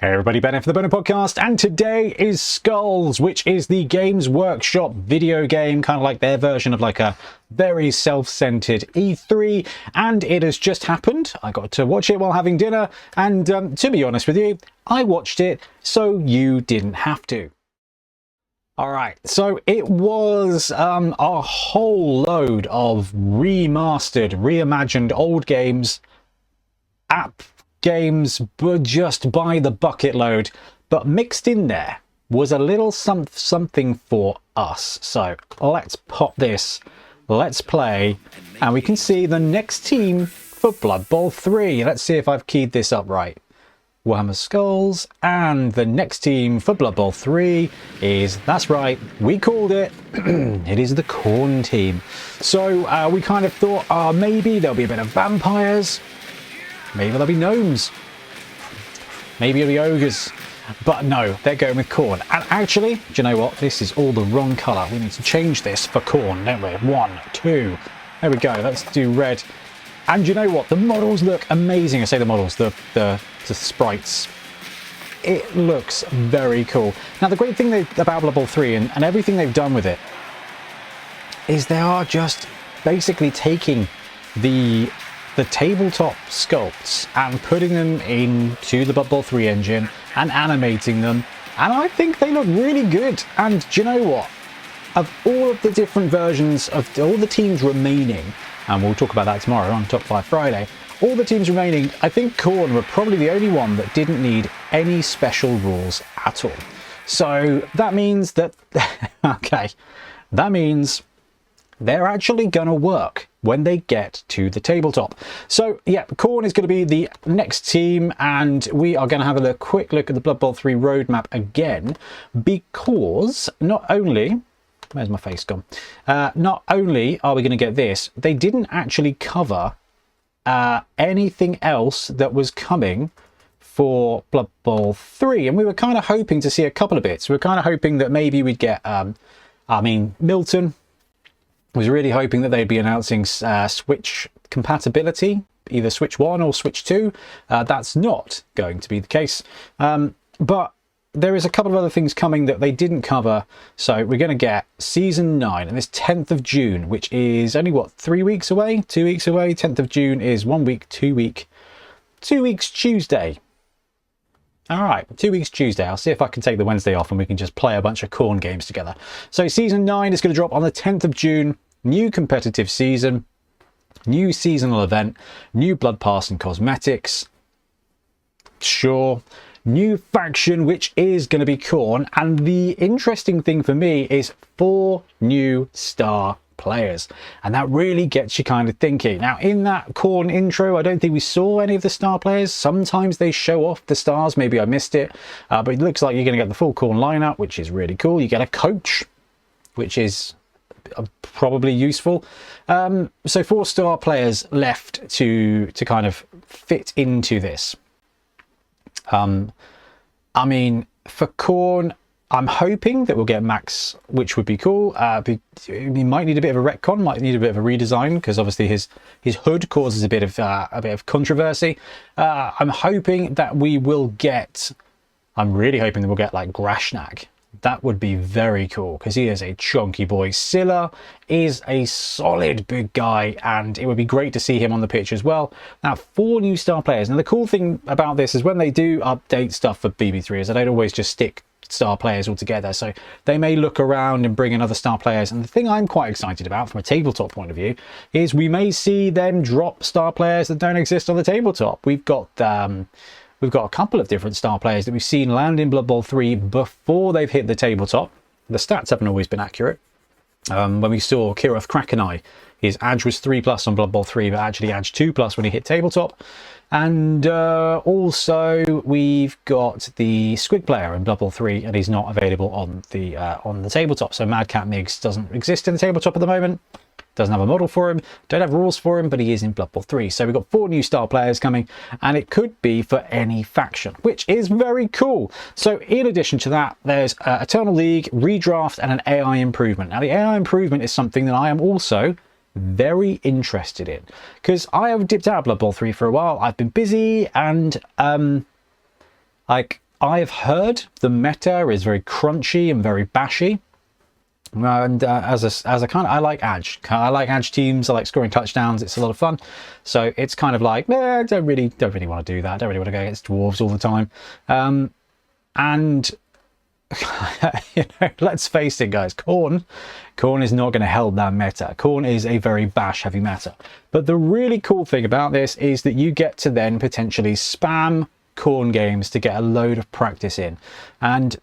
Hey everybody, Ben here for the Bonehead podcast, and today is Skulls, which is the Games Workshop video game, kind of like their version of like a very self-centered E3, and it has just happened. I got to watch it while having dinner, and to be honest with you, I watched it so you didn't have to. Alright, so it was a whole load of remastered, reimagined old games, app games, but just by the bucket load, but mixed in there was a little something for us. So let's pop this, let's play, and we can see the next team for Blood Bowl 3. Let's see if I've keyed this up right. Warhammer Skulls, and the next team for Blood Bowl 3 is, that's right, we called it, it is the Khorne team. So we kind of thought, maybe there'll be a bit of vampires, maybe there'll be gnomes, maybe it'll be ogres, but no, they're going with Khorne. And actually, do you know what? This is all the wrong colour. We need to change this for Khorne, don't we? 1, 2, there we go. Let's do red. And you know what? The models look amazing. I say the models, the sprites. It looks very cool. Now, the great thing about Blood Bowl 3 and everything they've done with it is they are just basically taking the tabletop sculpts and putting them into the Blood Bowl 3 engine and animating them, and I think they look really good. And do you know what? Of all of the different versions of all the teams remaining, and we'll talk about that tomorrow on Top 5 Friday, all the teams remaining, I think Khorne were probably the only one that didn't need any special rules at all. So that means that, okay, that means they're actually going to work when they get to the tabletop. So yeah, Khorne is going to be the next team, and we are going to have a quick look at the Blood Bowl 3 roadmap again, because not only, where's my face gone? Not only are we going to get this, they didn't actually cover anything else that was coming for Blood Bowl 3, and we were kind of hoping to see a couple of bits. We were kind of hoping that maybe we'd get, Milton was really hoping that they'd be announcing Switch compatibility, either Switch 1 or Switch 2. That's not going to be the case. But there is a couple of other things coming that they didn't cover. So we're going to get Season 9, and this 10th of June, which is only, what, 3 weeks away? 2 weeks away? 10th of June is 1 week, 2 weeks Tuesday. All right, 2 weeks Tuesday. I'll see if I can take the Wednesday off and we can just play a bunch of Khorne games together. So Season 9 is going to drop on the 10th of June. New competitive season, new seasonal event, new blood pass and cosmetics. Sure. New faction, which is going to be Khorne. And the interesting thing for me is 4 new star players, and that really gets you kind of thinking. Now, in that Khorne intro, I don't think we saw any of the star players. Sometimes they show off the stars, maybe I missed it, but it looks like you're going to get the full Khorne lineup, which is really cool. You get a coach, which is probably useful. So 4 star players left to kind of fit into this. I mean, for Khorne, I'm hoping that we'll get Max, which would be cool. He might need a bit of a retcon, might need a bit of a redesign, because obviously his hood causes a bit of controversy. I'm hoping that we will get, I'm really hoping that we'll get like Grashnak. That would be very cool, because he is a chunky boy. Scylla is a solid big guy, and it would be great to see him on the pitch as well. Now, 4 new star players. Now, the cool thing about this is when they do update stuff for BB3 is they don't always just stick star players all together. So they may look around and bring in other star players. And the thing I'm quite excited about from a tabletop point of view is we may see them drop star players that don't exist on the tabletop. We've got a couple of different star players that we've seen land in Blood Bowl 3 before they've hit the tabletop. The stats haven't always been accurate. When we saw Kiroth Krakenai, his Edge was 3+ on Blood Bowl 3, but actually Edge 2+ when he hit tabletop. And also we've got the Squig player in Blood Bowl 3, and he's not available on the tabletop. So Madcat Migs doesn't exist in the tabletop at the moment. Doesn't have a model for him, don't have rules for him, but he is in Blood Bowl 3. So we've got 4 new star players coming, and it could be for any faction, which is very cool. So in addition to that, there's Eternal League, redraft, and an AI improvement. Now the AI improvement is something that I am also very interested in, because I have dipped out of Blood Bowl 3 for a while. I've been busy, and like I've heard the meta is very crunchy and very bashy. And as a kind of, I like edge teams. I like scoring touchdowns. It's a lot of fun. So it's kind of like, I don't really want to do that. I don't really want to go against dwarves all the time. And you know, let's face it, guys. Khorne is not going to help that meta. Khorne is a very bash heavy meta. But the really cool thing about this is that you get to then potentially spam Khorne games to get a load of practice in. And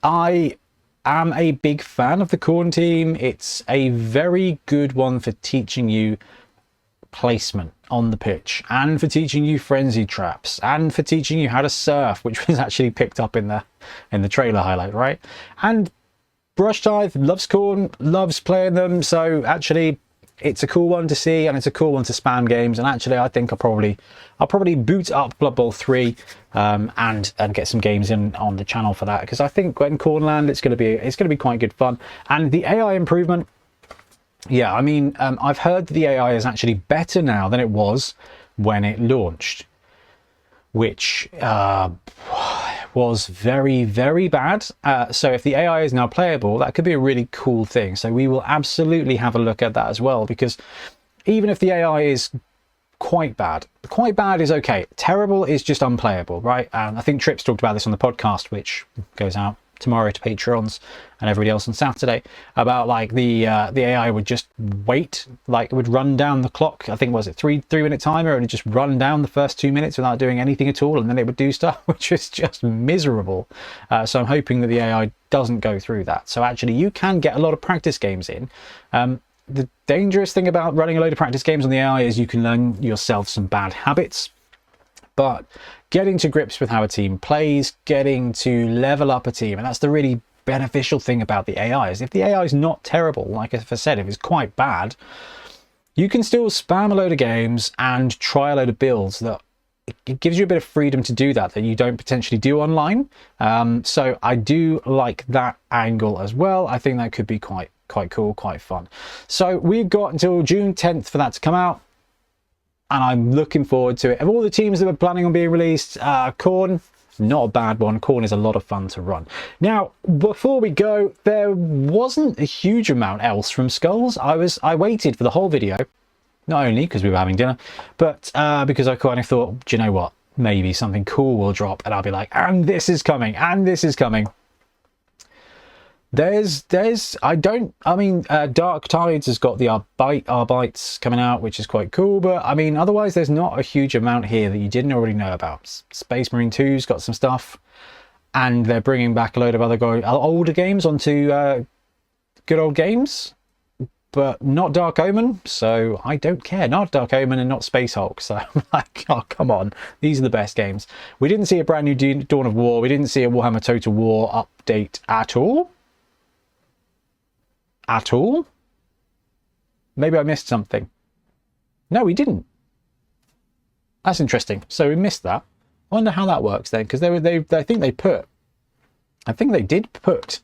I am a big fan of the Khorne team. It's a very good one for teaching you placement on the pitch, and for teaching you frenzy traps, and for teaching you how to surf, which was actually picked up in the trailer highlight, right? And Brush Tithe loves Khorne, loves playing them, so actually it's a cool one to see, and it's a cool one to spam games. And actually I think I'll probably boot up Blood Bowl 3 and get some games in on the channel for that, because I think when Khorne land, it's going to be quite good fun. And the AI improvement, yeah, I mean, I've heard that the AI is actually better now than it was when it launched, which was very, very bad. So if the AI is now playable, that could be a really cool thing. So we will absolutely have a look at that as well, because even if the AI is quite bad is okay. Terrible is just unplayable, right? And I think Trips talked about this on the podcast, which goes out tomorrow to Patreons and everybody else on Saturday, about like the AI would just wait, like it would run down the clock. I think, was it 3-minute timer, and it just run down the first 2 minutes without doing anything at all, and then it would do stuff, which is just miserable. So I'm hoping that the AI doesn't go through that. So actually you can get a lot of practice games in. The dangerous thing about running a load of practice games on the AI is you can learn yourself some bad habits. But getting to grips with how a team plays, getting to level up a team, and that's the really beneficial thing about the AI, is if the AI is not terrible, like I said, if it's quite bad, you can still spam a load of games and try a load of builds that it gives you a bit of freedom to do that you don't potentially do online. So I do like that angle as well. I think that could be quite cool, quite fun. So we've got until June 10th for that to come out, and I'm looking forward to it. Of all the teams that were planning on being released, Khorne, not a bad one. Khorne is a lot of fun to run. Now, before we go, there wasn't a huge amount else from Skulls. I waited for the whole video, not only because we were having dinner, but because I kind of thought, do you know what? Maybe something cool will drop, and I'll be like, and this is coming, and this is coming. I mean, Dark Tides has got the Arbites coming out, which is quite cool, but I mean, otherwise there's not a huge amount here that you didn't already know about. Space Marine 2's got some stuff, and they're bringing back a load of other older games onto good old games, but not Dark Omen, so I don't care. Not Dark Omen and not Space Hulk, so I'm like, oh, come on. These are the best games. We didn't see a brand new Dawn of War. We didn't see a Warhammer Total War update at all. At all? Maybe I missed something. No, we didn't. That's interesting. So we missed that. I wonder how that works then, because I think they did put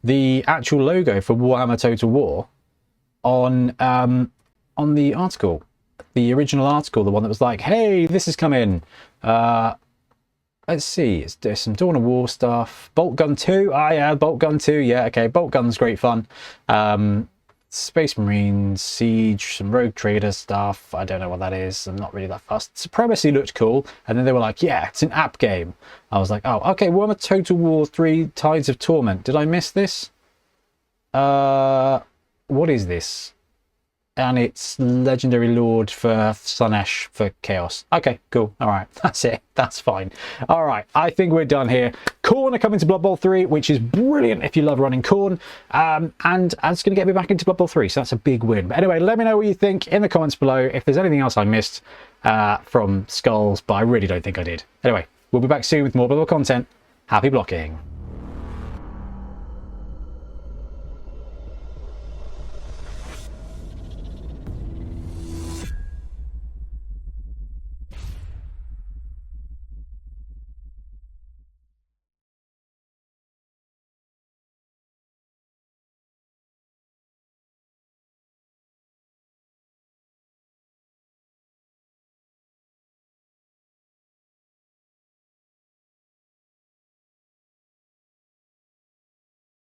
the actual logo for Warhammer Total War on the article, the original article, the one that was like, hey, this is coming. Let's see, there's some Dawn of War stuff. Bolt Gun 2, yeah, Bolt Gun 2, yeah, okay, Bolt Gun's great fun. Space Marines, Siege, some Rogue Trader stuff. I don't know what that is. I'm not really that fussed. Supremacy looked cool, and then they were like, yeah, it's an app game. I was like, oh, okay, Warhammer Total War 3 Tides of Torment. Did I miss this? What is this? And it's Legendary Lord for Slanesh for Chaos. Okay, cool. All right, that's it. That's fine. All right, I think we're done here. Khorne are coming to Blood Bowl 3, which is brilliant if you love running Khorne. And it's going to get me back into Blood Bowl 3, so that's a big win. But anyway, let me know what you think in the comments below. If there's anything else I missed from Skulls, but I really don't think I did. Anyway, we'll be back soon with more Blood Bowl content. Happy blocking.